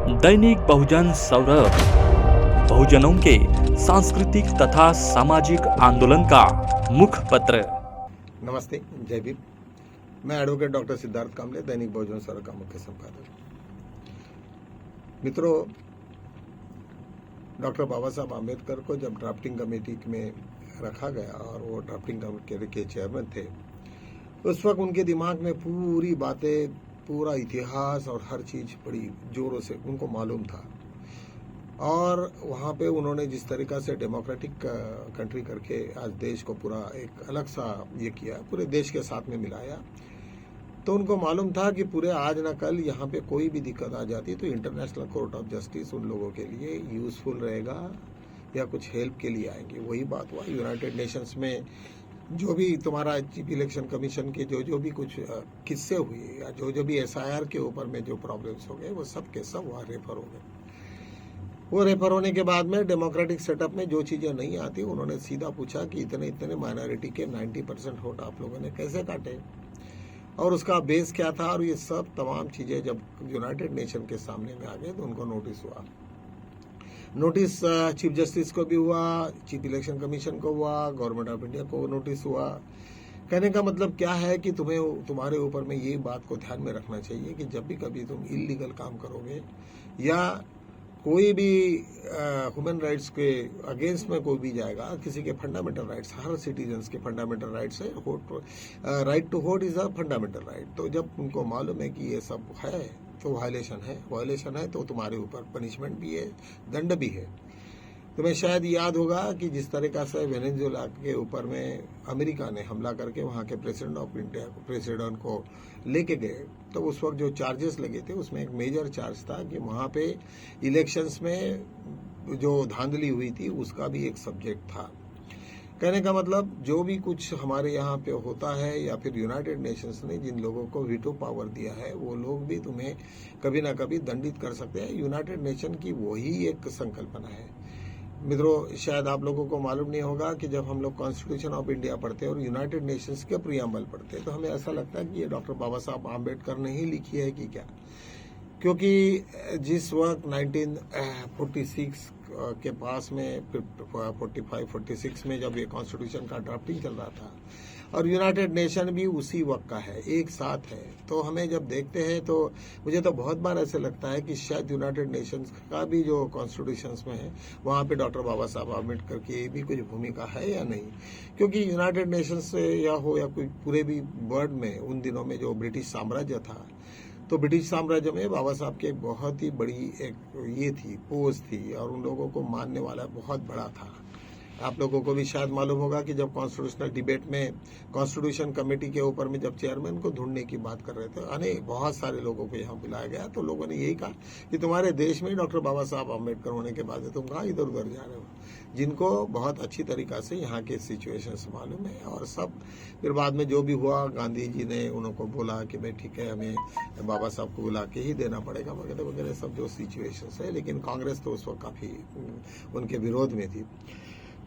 दैनिक बहुजन सौरभ, बहुजनों के सांस्कृतिक तथा सामाजिक आंदोलन का मुखपत्र। नमस्ते, जय भीम। मैं एडवोकेट डॉक्टर सिद्धार्थ कामले, दैनिक बहुजन सौरभ का मुख्य संपादक। मित्रों, डॉक्टर बाबा साहब आम्बेडकर को जब ड्राफ्टिंग कमेटी में रखा गया और वो ड्राफ्टिंग कमेटी के चेयरमैन थे, उस वक्त उनके दिमाग में पूरी बातें, पूरा इतिहास और हर चीज बड़ी जोरों से उनको मालूम था। और वहाँ पे उन्होंने जिस तरीका से डेमोक्रेटिक कंट्री करके आज देश को पूरा एक अलग सा ये किया, पूरे देश के साथ में मिलाया, तो उनको मालूम था कि पूरे आज न कल यहाँ पे कोई भी दिक्कत आ जाती तो इंटरनेशनल कोर्ट ऑफ जस्टिस उन लोगों के लिए यूजफुल रहेगा या कुछ हेल्प के लिए आएंगे। वही बात हुआ यूनाइटेड नेशंस में। जो भी तुम्हारा चीफ इलेक्शन कमीशन के जो भी कुछ किस्से हुए या जो भी SIR के ऊपर में जो प्रॉब्लम्स हो गए, वो सब के सब वहाँ रेफर हो गए। वो रेफर होने के बाद में डेमोक्रेटिक सेटअप में जो चीजें नहीं आती, उन्होंने सीधा पूछा कि इतने इतने माइनॉरिटी के 90% वोट आप लोगों ने कैसे काटे, और उसका बेस क्या था। और ये सब तमाम चीजें जब यूनाइटेड नेशन के सामने में आ गए तो उनको नोटिस हुआ। नोटिस चीफ जस्टिस को भी हुआ, चीफ इलेक्शन कमीशन को हुआ, गवर्नमेंट ऑफ इंडिया को नोटिस हुआ। कहने का मतलब क्या है कि तुम्हारे ऊपर में ये बात को ध्यान में रखना चाहिए कि जब भी कभी तुम इलीगल काम करोगे या कोई भी ह्यूमन राइट्स के अगेंस्ट में कोई भी जाएगा, किसी के फंडामेंटल राइट्स, हर सिटीजन्स के फंडामेंटल राइट्स है, right to vote is a fundamental right. तो जब उनको मालूम है कि ये सब है तो वायलेशन है तो तुम्हारे ऊपर पनिशमेंट भी है, दंड भी है। तुम्हें शायद याद होगा कि जिस तरीका से वेनेजुएला के ऊपर में अमेरिका ने हमला करके वहां के प्रेसिडेंट ऑफ इंडिया प्रेसिडेंट को लेके गए, तो उस वक्त जो चार्जेस लगे थे उसमें एक मेजर चार्ज था कि वहां पे इलेक्शंस में जो धांधली हुई थी उसका भी एक सब्जेक्ट था। कहने का मतलब जो भी कुछ हमारे यहाँ पे होता है या फिर यूनाइटेड नेशंस ने जिन लोगों को वीटो पावर दिया है, वो लोग भी तुम्हें कभी ना कभी दंडित कर सकते हैं। यूनाइटेड नेशन की वही एक संकल्पना है। मित्रों, शायद आप लोगों को मालूम नहीं होगा कि जब हम लोग कॉन्स्टिट्यूशन ऑफ इंडिया पढ़ते हैं और यूनाइटेड नेशंस के प्रियम्बल पढ़ते हैं तो हमें ऐसा लगता है कि ये डॉक्टर बाबा साहब आम्बेडकर ने ही लिखी है कि क्या। क्योंकि जिस वक्त 1946 के पास में 45-46 में जब ये कॉन्स्टिट्यूशन का ड्राफ्टिंग चल रहा था और यूनाइटेड नेशन भी उसी वक्त का है, एक साथ है, तो हमें जब देखते हैं तो मुझे तो बहुत बार ऐसे लगता है कि शायद यूनाइटेड नेशंस का भी जो कॉन्स्टिट्यूशंस में है वहाँ पे डॉक्टर बाबा साहब आम्बेडकर की भी कुछ भूमिका है या नहीं। क्योंकि यूनाइटेड नेशंस से या हो या कोई पूरे भी वर्ल्ड में उन दिनों में जो ब्रिटिश साम्राज्य था, तो ब्रिटिश साम्राज्य में बाबा साहब की एक बहुत ही बड़ी एक ये थी, पोज थी, और उन लोगों को मानने वाला बहुत बड़ा था। आप लोगों को भी शायद मालूम होगा कि जब कॉन्स्टिट्यूशनल डिबेट में कॉन्स्टिट्यूशन कमेटी के ऊपर में जब चेयरमैन को ढूंढने की बात कर रहे थे, बहुत सारे लोगों को यहाँ बुलाया गया, तो लोगों ने यही कहा कि तुम्हारे देश में डॉक्टर बाबा साहब आम्बेडकर होने के बाद तुम कहाँ इधर उधर जा रहे हो, जिनको बहुत अच्छी तरीका से यहाँ के सिचुएशन मालूम है। और सब फिर बाद में जो भी हुआ, गांधी जी ने उनको बोला कि भाई ठीक है, हमें बाबा साहब को बुला के ही देना पड़ेगा वगैरह वगैरह सब जो सिचुएशन है। लेकिन कांग्रेस तो उस वक्त काफी उनके विरोध में थी।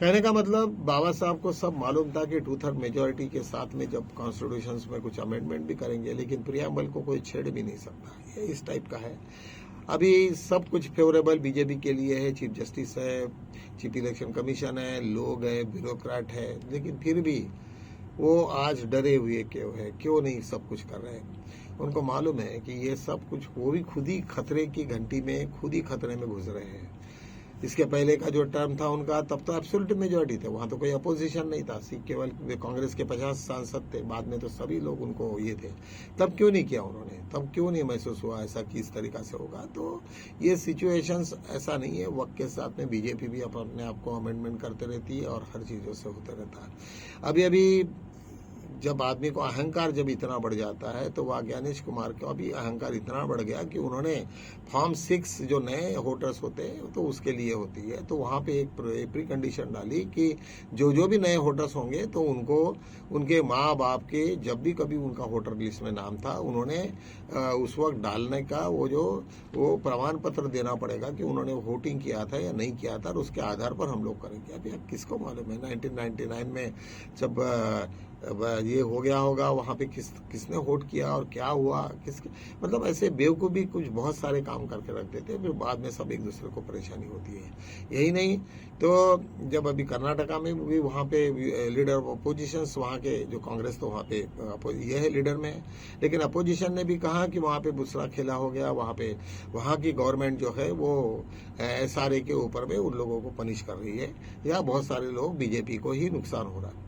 कहने का मतलब बाबा साहब को सब मालूम था कि 2/3 मेजोरिटी के साथ में जब कॉन्स्टिट्यूशन में कुछ अमेंडमेंट भी करेंगे लेकिन प्रियम्बल को कोई छेड़ भी नहीं सकता। ये इस टाइप का है। अभी सब कुछ फेवरेबल बीजेपी के लिए है, चीफ जस्टिस है, चीफ इलेक्शन कमीशन है, लोग है, ब्यूरोक्रेट है, लेकिन फिर भी वो आज डरे हुए क्यों नहीं सब कुछ कर रहे हैं। उनको मालूम है कि ये सब कुछ वो भी खुद ही खतरे की घंटी में, खुद ही खतरे में घुस रहे हैं। इसके पहले का जो टर्म था उनका, तब तो एब्सोल्यूट मेजोरिटी थे, वहां तो कोई अपोजिशन नहीं था, केवल कांग्रेस के 50 सांसद थे, बाद में तो सभी लोग उनको ये थे। तब क्यों नहीं किया उन्होंने, तब क्यों नहीं महसूस हुआ ऐसा कि इस तरीका से होगा। तो ये सिचुएशंस ऐसा नहीं है, वक्त के साथ में बीजेपी भी अपने आप को अमेंडमेंट करते रहती है और हर चीजों से होते रहता है। अभी जब आदमी को अहंकार जब इतना बढ़ जाता है तो वह ज्ञानेश कुमार का भी अहंकार इतना बढ़ गया कि उन्होंने फॉर्म 6 जो नए वोटर्स होते हैं तो उसके लिए होती है, तो वहां पे एक प्री कंडीशन डाली कि जो भी नए वोटर्स होंगे तो उनको उनके माँ बाप के जब भी कभी उनका वोटर लिस्ट में नाम था उन्होंने उस वक्त डालने का वो प्रमाण पत्र देना पड़ेगा कि उन्होंने वोटिंग किया था या नहीं किया था, और उसके आधार पर हम लोग करेंगे। अभी किसको मालूम है 1999 में जब ये हो गया होगा, वहाँ पे किसने वोट किया और क्या हुआ, मतलब ऐसे बेवकूफ़ी कुछ बहुत सारे काम करके रख देते हैं, फिर बाद में सब एक दूसरे को परेशानी होती है। यही नहीं तो जब अभी कर्नाटका में भी वहाँ पे लीडर ऑफ अपोजिशन, वहाँ के जो कांग्रेस तो वहाँ पे ये है लीडर में है, लेकिन अपोजिशन ने भी कहा कि वहाँ पे दूसरा खेला हो गया, वहाँ की गवर्नमेंट जो है वो SRA के ऊपर में उन लोगों को पनिश कर रही है, या बहुत सारे लोग बीजेपी को ही नुकसान हो रहा है।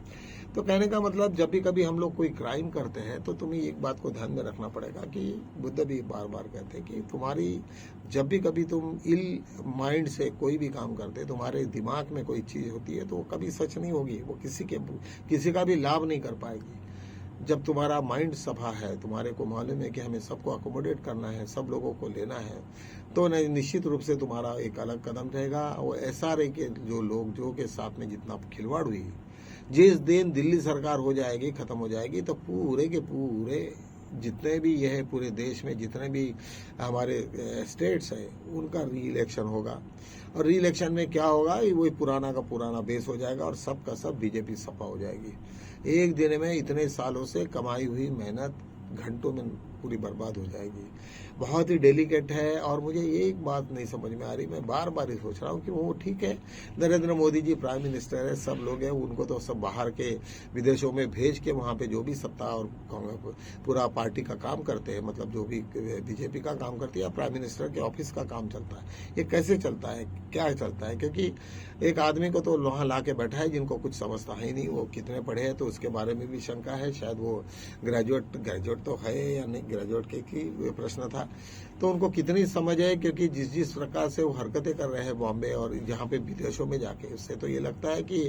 तो कहने का मतलब जब भी कभी हम लोग कोई क्राइम करते हैं तो तुम्हें एक बात को ध्यान में रखना पड़ेगा कि बुद्ध भी बार बार कहते हैं कि तुम्हारी जब भी कभी तुम इल माइंड से कोई भी काम करते, तुम्हारे दिमाग में कोई चीज़ होती है तो वो कभी सच नहीं होगी, वो किसी का भी लाभ नहीं कर पाएगी। जब तुम्हारा माइंड सफा है, तुम्हारे को मालूम है कि हमें सबको अकोमोडेट करना है, सब लोगों को लेना है, तो निश्चित रूप से तुम्हारा एक अलग कदम रहेगा। वो SRA के जो लोग जो के साथ में जितना खिलवाड़ हुई, जिस दिन दिल्ली सरकार हो जाएगी, खत्म हो जाएगी, तो पूरे के पूरे जितने भी यह पूरे देश में जितने भी हमारे स्टेट्स हैं उनका री इलेक्शन होगा। और री इलेक्शन में क्या होगा, वही पुराना का पुराना बेस हो जाएगा और सब का सब बीजेपी सपा हो जाएगी। एक दिन में इतने सालों से कमाई हुई मेहनत घंटों में पूरी बर्बाद हो जाएगी। बहुत ही डेलिकेट है। और मुझे एक बात नहीं समझ में आ रही, मैं बार बार ही सोच रहा हूँ कि वो ठीक है, नरेंद्र मोदी जी प्राइम मिनिस्टर है, सब लोग हैं, उनको तो सब बाहर के विदेशों में भेज के वहाँ पे जो भी सत्ता और पूरा पार्टी का काम करते हैं, मतलब जो भी बीजेपी का काम करती है, प्राइम मिनिस्टर के ऑफिस का काम चलता है। ये कैसे चलता है, क्या चलता है? क्योंकि एक आदमी को तो वहाँ ला के बैठा है जिनको कुछ समझता है ही नहीं, वो कितने पढ़े हैं तो उसके बारे में भी शंका है, शायद वो ग्रेजुएट तो है या नहीं, ग्रेजुएट के प्रश्न था, तो उनको कितनी समझ है, क्योंकि जिस प्रकार से वो हरकतें कर रहे हैं बॉम्बे और जहाँ पे विदेशों में जाके, उससे तो ये लगता है कि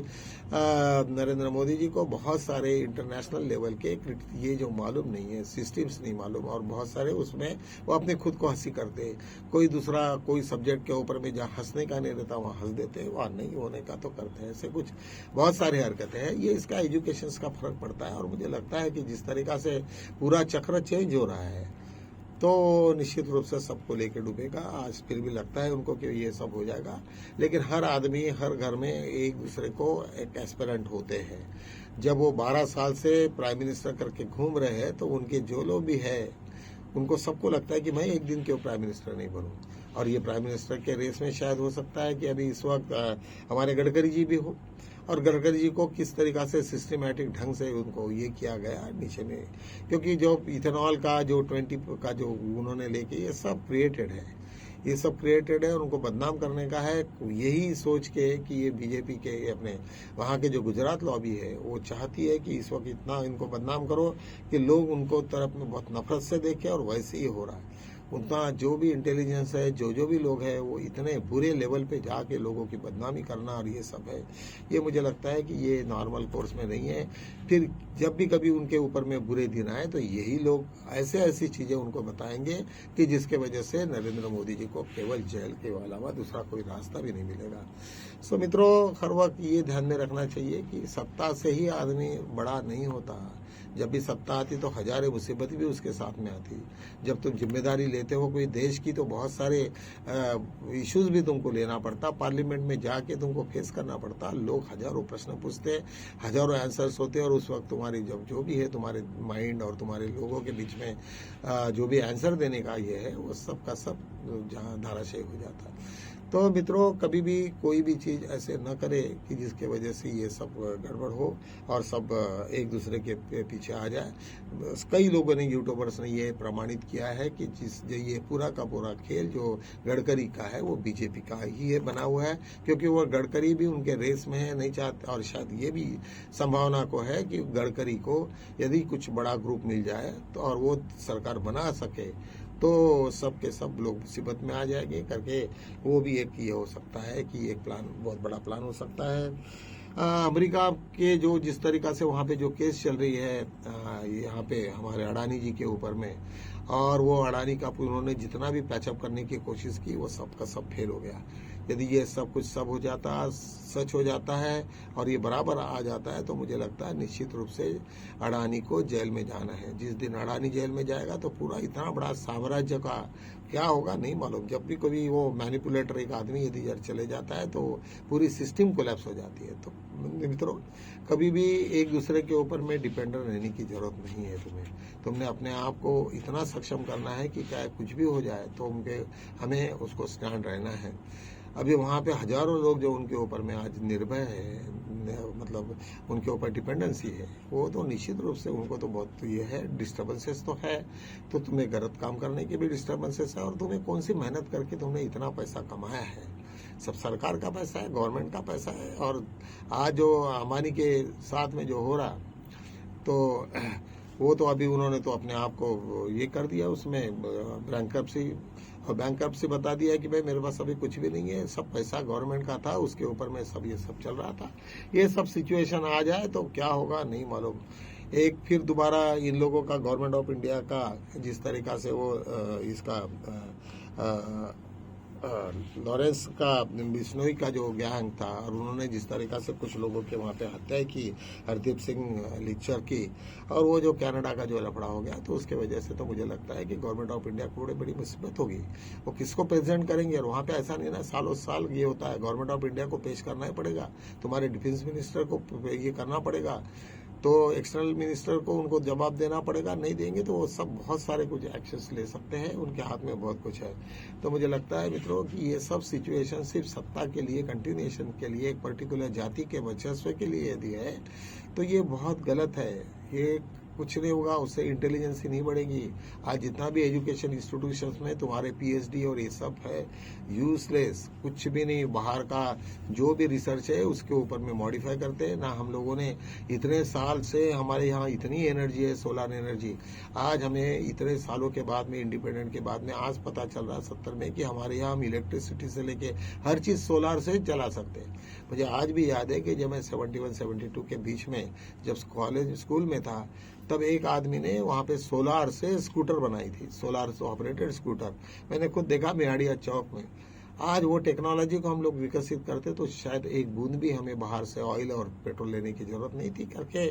नरेंद्र मोदी जी को बहुत सारे इंटरनेशनल लेवल के ये जो मालूम नहीं है, सिस्टम्स नहीं मालूम, और बहुत सारे उसमें वो अपने खुद को हंसी करते हैं। कोई सब्जेक्ट के ऊपर में जहाँ हंसने का नहीं रहता वहाँ हंस देते हैं, वहाँ नहीं होने का तो करते हैं, ऐसे कुछ बहुत सारी हरकतें हैं। ये इसका एजुकेशन का फर्क पड़ता है। और मुझे लगता है कि जिस तरीका से पूरा चक्र चेंज हो रहा है तो निश्चित रूप से सबको लेके डूबेगा। आज फिर भी लगता है उनको कि ये सब हो जाएगा, लेकिन हर आदमी हर घर में एक दूसरे को एक एस्पिरेंट होते हैं। जब वो 12 साल से प्राइम मिनिस्टर करके घूम रहे हैं तो उनके जो लोग भी है उनको सबको लगता है कि मैं एक दिन क्यों प्राइम मिनिस्टर नहीं बनूं। और ये प्राइम मिनिस्टर के रेस में शायद हो सकता है कि अभी इस वक्त हमारे गडकरी जी भी हो, और गडकरी जी को किस तरीका से सिस्टमेटिक ढंग से उनको ये किया गया नीचे में, क्योंकि जो इथेनॉल का जो 20 का जो उन्होंने लेके, ये सब क्रिएटेड है, ये सब क्रिएटेड है और उनको बदनाम करने का है, यही सोच के कि ये बीजेपी के अपने वहाँ के जो गुजरात लॉबी है वो चाहती है कि इस वक्त इतना इनको बदनाम करो कि लोग उनको तरफ में बहुत नफरत से देखें। और वैसे ही हो रहा है, उतना जो भी इंटेलिजेंस है, जो भी लोग हैं, वो इतने बुरे लेवल पे जाके लोगों की बदनामी करना और ये सब है, ये मुझे लगता है कि ये नॉर्मल कोर्स में नहीं है। फिर जब भी कभी उनके ऊपर में बुरे दिन आए तो यही लोग ऐसी चीजें उनको बताएंगे कि जिसके वजह से नरेंद्र मोदी जी को केवल जेल के अलावा दूसरा कोई रास्ता भी नहीं मिलेगा। सो मित्रों, हर वक्त ये ध्यान में रखना चाहिए कि सत्ता से ही आदमी बड़ा नहीं होता। जब भी सत्ता आती तो हजारों मुसीबत भी उसके साथ में आती। जब तुम जिम्मेदारी लेते हो कोई देश की तो बहुत सारे इश्यूज भी तुमको लेना पड़ता, पार्लियामेंट में जाके तुमको फेस करना पड़ता, लोग हजारों प्रश्न पूछते, हजारों आंसर्स होते, और उस वक्त तुम्हारी जब जो भी है तुम्हारे माइंड और तुम्हारे लोगों के बीच में जो भी आंसर देने का ये है वो सब का सब जहाँ धाराशायी हो जाता। तो मित्रों, कभी भी कोई भी चीज़ ऐसे न करे कि जिसके वजह से ये सब गड़बड़ हो और सब एक दूसरे के पीछे आ जाए। कई लोगों ने, यूट्यूबर्स ने ये प्रमाणित किया है कि ये पूरा का पूरा खेल जो गडकरी का है वो बीजेपी का ही है बना हुआ है, क्योंकि वो गडकरी भी उनके रेस में है, नहीं चाहते। और शायद ये भी संभावना को है कि गडकरी को यदि कुछ बड़ा ग्रुप मिल जाए तो और वो सरकार बना सके तो सब के सब लोग मुसीबत में आ जाएंगे करके, वो भी एक ये हो सकता है कि एक प्लान, बहुत बड़ा प्लान हो सकता है। अमेरिका के जो जिस तरीका से वहाँ पे जो केस चल रही है यहाँ पे हमारे अडानी जी के ऊपर में, और वो अडानी का उन्होंने जितना भी पैचअप करने की कोशिश की वो सब का सब फेल हो गया। यदि ये सब कुछ सब हो जाता, सच हो जाता है और ये बराबर आ जाता है तो मुझे लगता है निश्चित रूप से अडानी को जेल में जाना है। जिस दिन अडानी जेल में जाएगा तो पूरा इतना बड़ा साम्राज्य का क्या होगा नहीं मालूम। जब भी कभी वो मैनिपुलेटर एक आदमी यदि जब चले जाता है तो पूरी सिस्टम कोलैप्स हो जाती है। तो मित्रों, कभी भी एक दूसरे के ऊपर में डिपेंडेंट रहने की जरूरत नहीं है। तुमने अपने आप को इतना सक्षम करना है कि चाहे कुछ भी हो जाए तो हमें उसको स्टैंड रहना है। अभी वहाँ पे हजारों लोग जो उनके ऊपर में आज निर्भय है, मतलब उनके ऊपर डिपेंडेंसी है, वो तो निश्चित रूप से उनको तो बहुत ये है, डिस्टर्बेंसेस तो है। तो तुम्हें गलत काम करने के भी डिस्टर्बेंसेस है और तुम्हें कौन सी मेहनत करके तुमने इतना पैसा कमाया है। सब सरकार का पैसा है, गवर्नमेंट का पैसा है। और आज जो अंबानी के साथ में जो हो रहा तो वो तो अभी उन्होंने तो अपने आप को ये कर दिया, उसमें बैंकरप्सी बता दिया कि भाई मेरे पास अभी कुछ भी नहीं है, सब पैसा गवर्नमेंट का था, उसके ऊपर में सब ये सब चल रहा था। ये सब सिचुएशन आ जाए तो क्या होगा नहीं मालूम। एक फिर दोबारा इन लोगों का गवर्नमेंट ऑफ इंडिया का जिस तरीका से वो इसका लॉरेंस का बिश्नोई का जो गैंग था और उन्होंने जिस तरीका से कुछ लोगों के वहाँ पे हत्या की, हरदीप सिंह लिच्चर की, और वो जो कनाडा का जो लफड़ा हो गया, तो उसके वजह से तो मुझे लगता है कि गवर्नमेंट ऑफ इंडिया को बड़ी मुसीबत होगी। वो किसको प्रेजेंट करेंगे? और वहाँ पे ऐसा नहीं ना, सालों साल ये होता है, गवर्नमेंट ऑफ इंडिया को पेश करना ही पड़ेगा, तुम्हारे डिफेंस मिनिस्टर को ये करना पड़ेगा, तो एक्सटर्नल मिनिस्टर को उनको जवाब देना पड़ेगा। नहीं देंगे तो वो सब बहुत सारे कुछ एक्शंस ले सकते हैं, उनके हाथ में बहुत कुछ है। तो मुझे लगता है मित्रों कि ये सब सिचुएशन सिर्फ सत्ता के लिए, कंटिन्यूएशन के लिए, एक पर्टिकुलर जाति के वर्चस्व के लिए यदि है तो ये बहुत गलत है। ये कुछ नहीं होगा, उससे इंटेलिजेंस ही नहीं बढ़ेगी। आज जितना भी एजुकेशन इंस्टीट्यूशंस में तुम्हारे पीएचडी और ये सब है, यूजलेस, कुछ भी नहीं। बाहर का जो भी रिसर्च है उसके ऊपर में मॉडिफाई करते हैं ना। हम लोगों ने इतने साल से, हमारे यहाँ इतनी एनर्जी है, सोलर एनर्जी, आज हमें इतने सालों के बाद में, इंडिपेंडेंट के बाद में आज पता चल रहा 70 में कि हमारे यहाँ हम इलेक्ट्रिसिटी से लेके हर चीज सोलार से चला सकते हैं। मुझे आज भी याद है कि जब मैं 71-72 के बीच में जब स्कूल में था, तब एक आदमी ने वहाँ पे सोलार से स्कूटर बनाई थी, सोलार से ऑपरेटेड स्कूटर। मैंने खुद देखा मेहाड़िया चौक में। आज वो टेक्नोलॉजी को हम लोग विकसित करते तो शायद एक बूंद भी हमें बाहर से ऑयल और पेट्रोल लेने की जरूरत नहीं थी। करके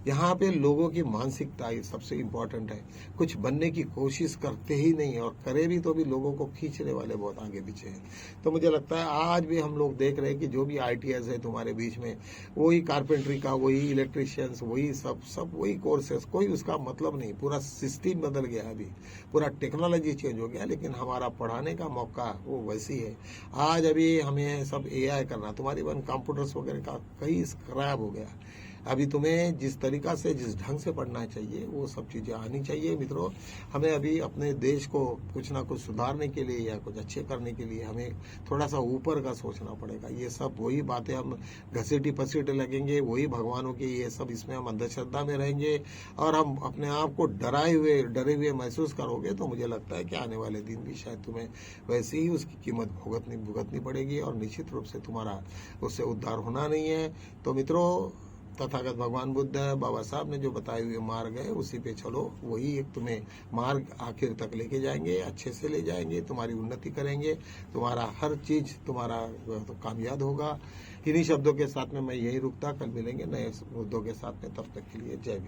यहाँ पे लोगों की मानसिकता ये सबसे इम्पोर्टेंट है। कुछ बनने की कोशिश करते ही नहीं, और करे भी तो भी लोगों को खींचने वाले बहुत आगे पीछे हैं। तो मुझे लगता है आज भी हम लोग देख रहे हैं कि जो भी ITS है तुम्हारे बीच में, वही कारपेंट्री का, वही इलेक्ट्रिशियंस, वही सब वही कोर्सेस, कोई उसका मतलब नहीं। पूरा सिस्टम बदल गया, अभी पूरा टेक्नोलॉजी चेंज हो गया, लेकिन हमारा पढ़ाने का मौका वो वैसी है। आज अभी हमें सब AI करना, तुम्हारी कंप्यूटर्स वगैरह का कई स्क्रैप हो गया। अभी तुम्हें जिस तरीका से, जिस ढंग से पढ़ना चाहिए वो सब चीजें आनी चाहिए। मित्रों, हमें अभी अपने देश को कुछ ना कुछ सुधारने के लिए या कुछ अच्छे करने के लिए हमें थोड़ा सा ऊपर का सोचना पड़ेगा। ये सब वही बातें हम घसीटी पसीटे लगेंगे, वही भगवानों की ये सब, इसमें हम अंधश्रद्धा में रहेंगे और हम अपने आप को डरे हुए महसूस करोगे तो मुझे लगता है कि आने वाले दिन भी शायद तुम्हें वैसे ही उसकी कीमत भुगतनी पड़ेगी और निश्चित रूप से तुम्हारा उससे उद्धार होना नहीं है। तो मित्रों, तथागत भगवान बुद्ध, बाबा साहब ने जो बताए हुए मार्ग है उसी पे चलो, वही एक तुम्हें मार्ग आखिर तक लेके जाएंगे, अच्छे से ले जाएंगे, तुम्हारी उन्नति करेंगे, तुम्हारा हर चीज तुम्हारा तो कामयाब होगा। इन्हीं शब्दों के साथ में मैं यही रुकता, कल मिलेंगे नए मुद्दों के साथ में, तब तक के लिए जय भीम।